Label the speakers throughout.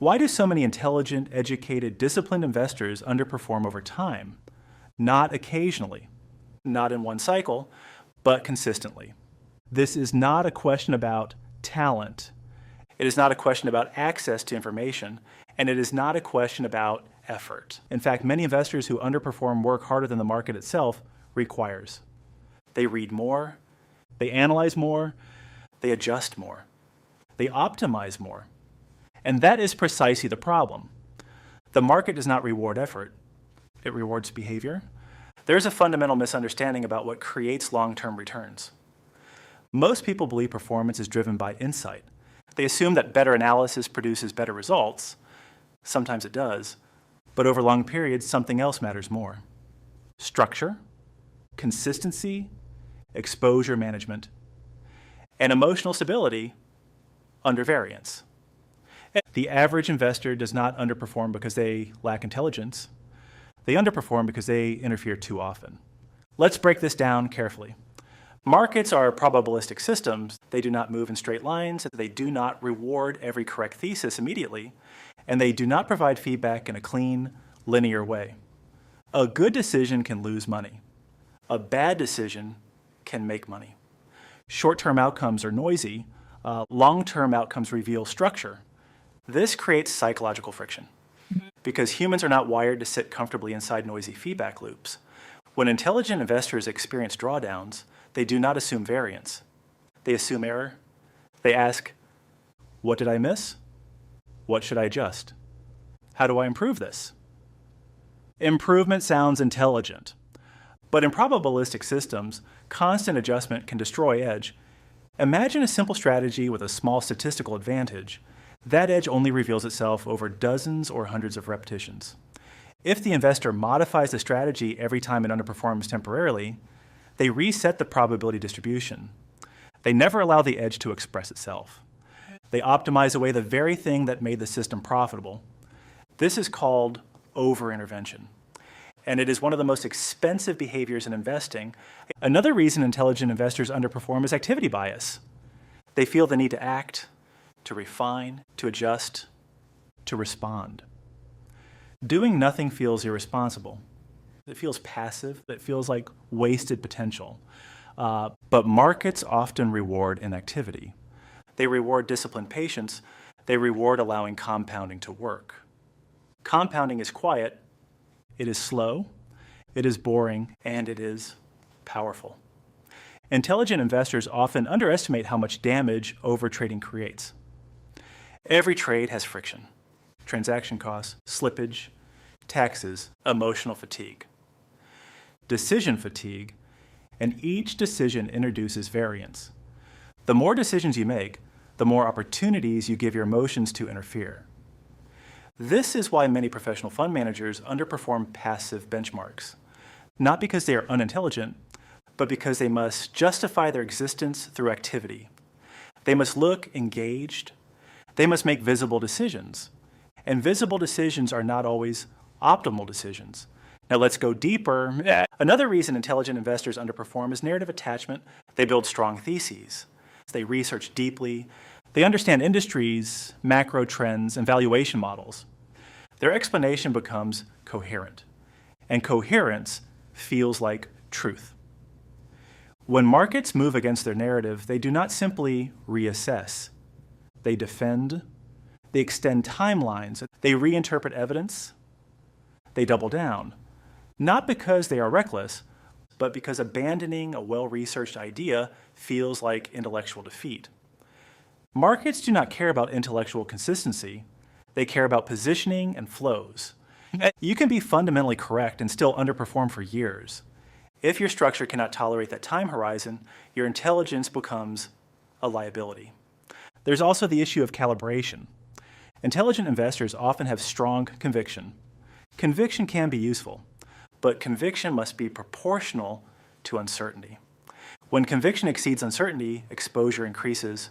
Speaker 1: Why do so many intelligent, educated, disciplined investors underperform over time? Not occasionally, not in one cycle, but consistently. This is not a question about talent. It is not a question about access to information, and it is not a question about effort. In fact, many investors who underperform work harder than the market itself requires. They read more, they analyze more, they adjust more, they optimize more. And that is precisely the problem. The market does not reward effort, it rewards behavior. There's a fundamental misunderstanding about what creates long-term returns. Most people believe performance is driven by insight. They assume that better analysis produces better results. Sometimes it does, but over long periods, something else matters more. Structure, consistency, exposure management, and emotional stability under variance. The average investor does not underperform because they lack intelligence. They underperform because they interfere too often. Let's break this down carefully. Markets are probabilistic systems. They do not move in straight lines. They do not reward every correct thesis immediately. And they do not provide feedback in a clean, linear way. A good decision can lose money. A bad decision can make money. Short-term outcomes are noisy. Long-term outcomes reveal structure. This creates psychological friction because humans are not wired to sit comfortably inside noisy feedback loops. When intelligent investors experience drawdowns, they do not assume variance. They assume error. They ask, what did I miss? What should I adjust? How do I improve this? Improvement sounds intelligent, but in probabilistic systems, constant adjustment can destroy edge. Imagine a simple strategy with a small statistical advantage. That edge only reveals itself over dozens or hundreds of repetitions. If the investor modifies the strategy every time it underperforms temporarily, they reset the probability distribution. They never allow the edge to express itself. They optimize away the very thing that made the system profitable. This is called over-intervention, and it is one of the most expensive behaviors in investing. Another reason intelligent investors underperform is activity bias. They feel the need to act, to refine, to adjust, to respond. Doing nothing feels irresponsible. It feels passive. It feels like wasted potential. But markets often reward inactivity. They reward disciplined patience. They reward allowing compounding to work. Compounding is quiet. It is slow. It is boring. And it is powerful. Intelligent investors often underestimate how much damage overtrading creates. Every trade has friction. Transaction costs, slippage, taxes, emotional fatigue, decision fatigue, and each decision introduces variance. The more decisions you make, the more opportunities you give your emotions to interfere. This is why many professional fund managers underperform passive benchmarks, not because they are unintelligent, but because they must justify their existence through activity. They must look engaged. They must make visible decisions. And visible decisions are not always optimal decisions. Now let's go deeper. Another reason intelligent investors underperform is narrative attachment. They build strong theses. They research deeply. They understand industries, macro trends, and valuation models. Their explanation becomes coherent. And coherence feels like truth. When markets move against their narrative, they do not simply reassess. They defend. They extend timelines. They reinterpret evidence. They double down. Not because they are reckless, but because abandoning a well-researched idea feels like intellectual defeat. Markets do not care about intellectual consistency. They care about positioning and flows. You can be fundamentally correct and still underperform for years. If your structure cannot tolerate that time horizon, your intelligence becomes a liability. There's also the issue of calibration. Intelligent investors often have strong conviction. Conviction can be useful, but conviction must be proportional to uncertainty. When conviction exceeds uncertainty, exposure increases,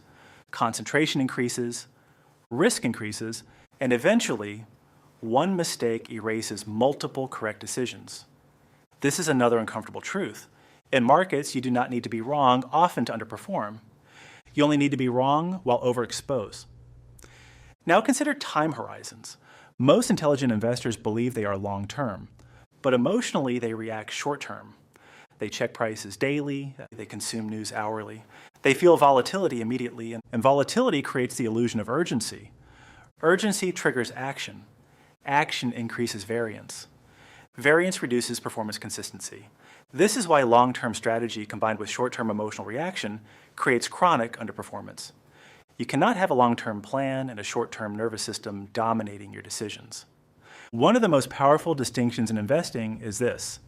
Speaker 1: concentration increases, risk increases, and eventually, one mistake erases multiple correct decisions. This is another uncomfortable truth. In markets, you do not need to be wrong often to underperform. You only need to be wrong while overexposed. Now consider time horizons. Most intelligent investors believe they are long-term, but emotionally they react short-term. They check prices daily, they consume news hourly, they feel volatility immediately, and volatility creates the illusion of urgency. Urgency triggers action. Action increases variance. Variance reduces performance consistency. This is why long-term strategy combined with short-term emotional reaction creates chronic underperformance. You cannot have a long-term plan and a short-term nervous system dominating your decisions. One of the most powerful distinctions in investing is this: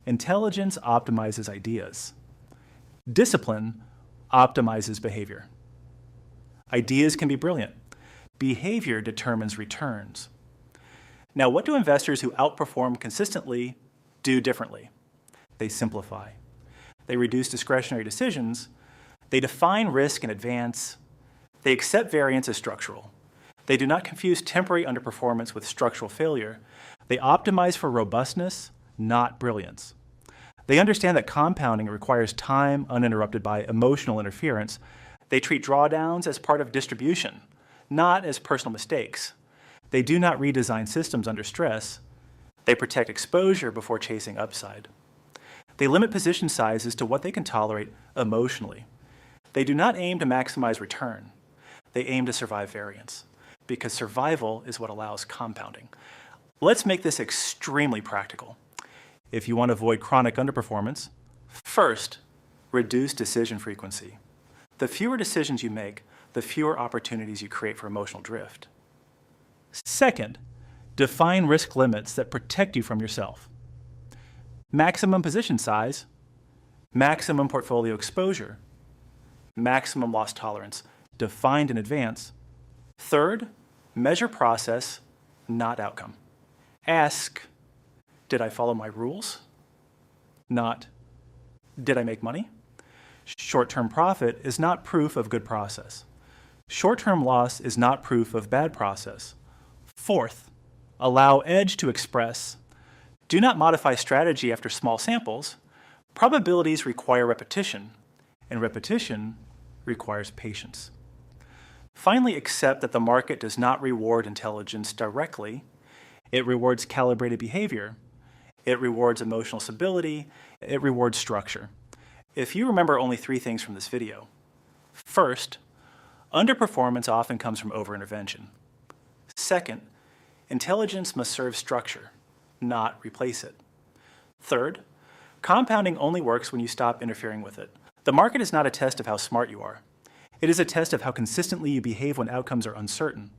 Speaker 1: intelligence optimizes ideas. Discipline optimizes behavior. Ideas can be brilliant. Behavior determines returns. Now, what do investors who outperform consistently do differently? They simplify. They reduce discretionary decisions. They define risk in advance. They accept variance as structural. They do not confuse temporary underperformance with structural failure. They optimize for robustness, not brilliance. They understand that compounding requires time uninterrupted by emotional interference. They treat drawdowns as part of distribution, not as personal mistakes. They do not redesign systems under stress. They protect exposure before chasing upside. They limit position sizes to what they can tolerate emotionally. They do not aim to maximize return. They aim to survive variance, because survival is what allows compounding. Let's make this extremely practical. If you want to avoid chronic underperformance, first, reduce decision frequency. The fewer decisions you make, the fewer opportunities you create for emotional drift. Second, define risk limits that protect you from yourself. Maximum position size, maximum portfolio exposure, maximum loss tolerance, defined in advance. Third, measure process, not outcome. Ask, did I follow my rules? Not, did I make money? Short-term profit is not proof of good process. Short-term loss is not proof of bad process. Fourth, allow edge to express. Do not modify strategy after small samples. Probabilities require repetition, and repetition requires patience. Finally, accept that the market does not reward intelligence directly. It rewards calibrated behavior. It rewards emotional stability. It rewards structure. If you remember only 3 things from this video: first, underperformance often comes from over-intervention. Second, intelligence must serve structure, not replace it. Third, compounding only works when you stop interfering with it. The market is not a test of how smart you are. It is a test of how consistently you behave when outcomes are uncertain.